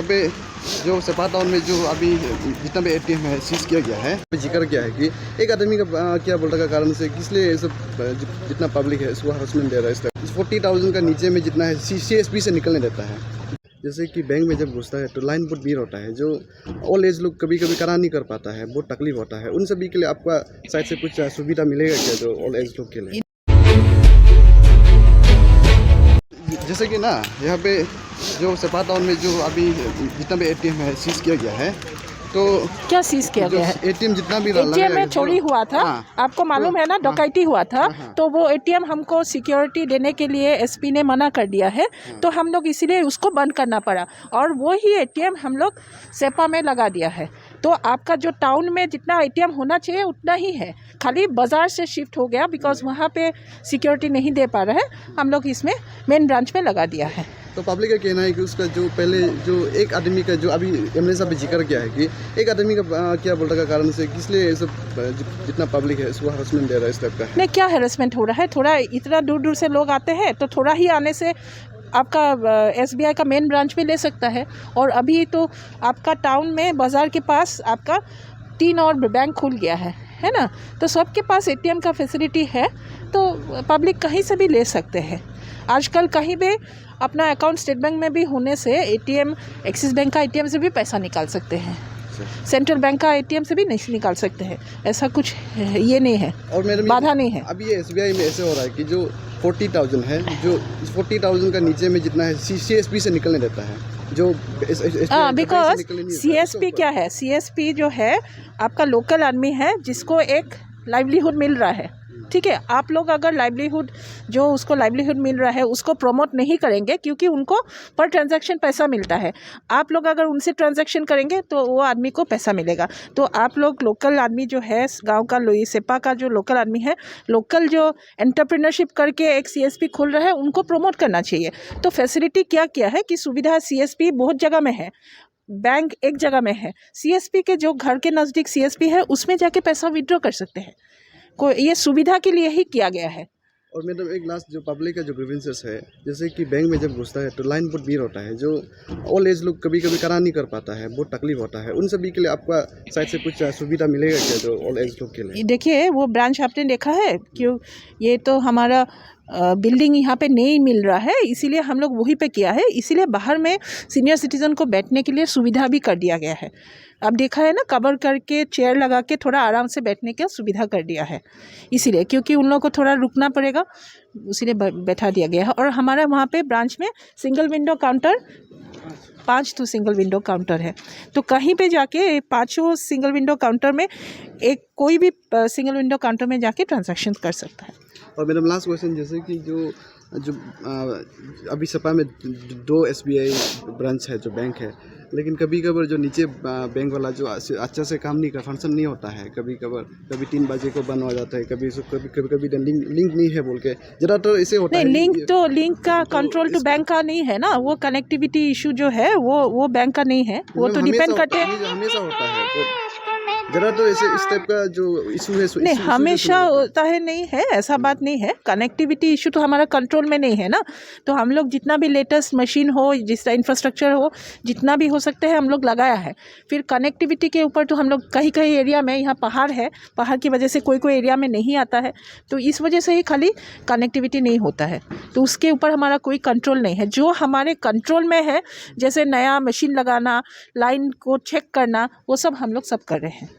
यहाँ पे जो सेपा टाउन में जो अभी जितना भी एटीएम है सीज किया गया है, जिक्र किया है कि एक आदमी का क्या बोलने का कारण से इसलिए ये सब जितना पब्लिक है इसको हरासमेंट दे रहा है। इस तरह 40,000 का नीचे में जितना है CSP से निकलने देता है। जैसे कि बैंक में जब घुसता है तो लाइन बहुत भीड़ होता है, जो ओल्ड एज लोग कभी कभी करा नहीं कर पाता है, बहुत तकलीफ होता है। उन सभी के लिए आपका साइड से कुछ सुविधा मिलेगा क्या जो ओल्ड एज लोग के लिए? जैसे कि ना यहाँ पे जो सेपा टाउन में जो अभी जितना भी एटीएम है सीज किया गया है, तो क्या सीज किया गया है? एटीएम जितना भी एटीएम में चोरी हुआ था। आपको मालूम है ना, डकैती हुआ था। तो वो एटीएम हमको सिक्योरिटी देने के लिए एसपी ने मना कर दिया है, तो हम लोग इसीलिए उसको बंद करना पड़ा और वो ही एटीएम हम लोग सेपा में लगा दिया है। तो आपका जो टाउन में जितना एटीएम होना चाहिए उतना ही है, खाली बाज़ार से शिफ्ट हो गया बिकॉज वहाँ पे सिक्योरिटी नहीं दे पा रहा है। हम लोग इसमें मेन ब्रांच में लगा दिया है। तो पब्लिक का कहना है कि उसका जो पहले जो एक आदमी का जो अभी एमएलए साहब ने जिक्र किया है कि एक आदमी का क्या बोलने का कारण से इसलिए ये सब जितना पब्लिक है इसको हरासमेंट दे रहा है। इस टाइप का नहीं, क्या हैरेसमेंट हो रहा है? थोड़ा इतना दूर दूर से लोग आते हैं तो थोड़ा ही आने से आपका SBI का मेन ब्रांच में ले सकता है। और अभी तो आपका टाउन में बाज़ार के पास आपका 3 और बैंक खुल गया है ना, तो सबके पास एटीएम का फैसिलिटी है, तो पब्लिक कहीं से भी ले सकते हैं। आजकल कहीं भी अपना अकाउंट स्टेट बैंक में भी होने से एटीएम, एक्सिस बैंक का एटीएम से भी पैसा निकाल सकते हैं, सेंट्रल बैंक का एटीएम से भी नहीं निकाल सकते हैं। ऐसा कुछ ये नहीं है और बाधा नहीं है। अभी ये SBI में ऐसे हो रहा है कि जो 40,000 है, जो 40,000 का नीचे में जितना है CSP से निकलने देता है, जो बिकॉज CSP क्या है? CSP जो है आपका लोकल आदमी है जिसको एक लाइवलीहुड मिल रहा है, ठीक है। आप लोग अगर लाइवलीहुड जो उसको लाइवलीहुड मिल रहा है उसको प्रमोट नहीं करेंगे क्योंकि उनको पर ट्रांजैक्शन पैसा मिलता है। आप लोग अगर उनसे ट्रांजैक्शन करेंगे तो वो आदमी को पैसा मिलेगा। तो आप लोग लोकल आदमी जो है गांव का सेपा का जो लोकल आदमी है, लोकल जो एंटरप्रेन्योरशिप करके एक CSP खोल रहा है, उनको प्रमोट करना चाहिए। तो फैसिलिटी क्या क्या है कि सुविधा CSP बहुत जगह में है, बैंक एक जगह में है। CSP के जो घर के नज़दीक CSP है उसमें जाके पैसा विड्रॉ कर सकते हैं। ये सुविधा के लिए ही किया गया है। और मैडम एक लास्ट जो पब्लिक का जो ग्रीवेंसेस है, जैसे कि बैंक में जब घुसता है तो लाइन बहुत भीड़ होता है, जो ओल्ड एज लोग कभी कभी करा नहीं कर पाता है, बहुत तकलीफ होता है। उन सभी के लिए आपका साइड से कुछ सुविधा मिलेगा क्या जो ओल्ड एज लोग के लिए? देखिए, वो ब्रांच आपने देखा है क्यों? ये तो हमारा बिल्डिंग यहाँ पे नहीं मिल रहा है, इसीलिए हम लोग वहीं पे किया है। इसीलिए बाहर में सीनियर सिटीज़न को बैठने के लिए सुविधा भी कर दिया गया है। अब देखा है ना, कवर करके चेयर लगा के थोड़ा आराम से बैठने की सुविधा कर दिया है, इसीलिए क्योंकि उन लोगों को थोड़ा रुकना पड़ेगा, इसीलिए बैठा दिया गया है। और हमारा वहाँ पे ब्रांच में सिंगल विंडो काउंटर 5 तो सिंगल विंडो काउंटर है, तो कहीं पे जाके 5 सिंगल विंडो काउंटर में एक कोई भी सिंगल विंडो काउंटर में जाके ट्रांजैक्शन कर सकता है। और मैडम लास्ट क्वेश्चन, जैसे कि जो अभी सपा में 2 SBI ब्रांच है जो बैंक है, लेकिन कभी कभार जो नीचे बैंक वाला जो अच्छा से काम नहीं कर फंक्शन नहीं होता है, कभी 3 बजे को बंद हो जाता है, कभी लिंक नहीं है बोल के ज़्यादातर ऐसे होता है। लिंक का कंट्रोल तो बैंक का नहीं है ना, वो कनेक्टिविटी इशू जो है वो बैंक का नहीं है, वो तो डिपेंड करते हैं। हमेशा होता है ज़्यादातर ऐसे इस टाइप का जो इशू है नहीं, हमेशा होता है नहीं है, ऐसा बात नहीं है। कनेक्टिविटी इशू तो हमारा कंट्रोल में नहीं है ना, तो हम लोग जितना भी लेटेस्ट मशीन हो, जिस इंफ्रास्ट्रक्चर हो, जितना भी हो सकते हैं हम लोग लगाया है। फिर कनेक्टिविटी के ऊपर तो हम लोग कहीं एरिया में, यहाँ पहाड़ है, पहाड़ की वजह से कोई एरिया में नहीं आता है, तो इस वजह से ही खाली कनेक्टिविटी नहीं होता है, तो उसके ऊपर हमारा कोई कंट्रोल नहीं है। जो हमारे कंट्रोल में है, जैसे नया मशीन लगाना, लाइन को चेक करना, वो सब हम लोग सब कर रहे हैं।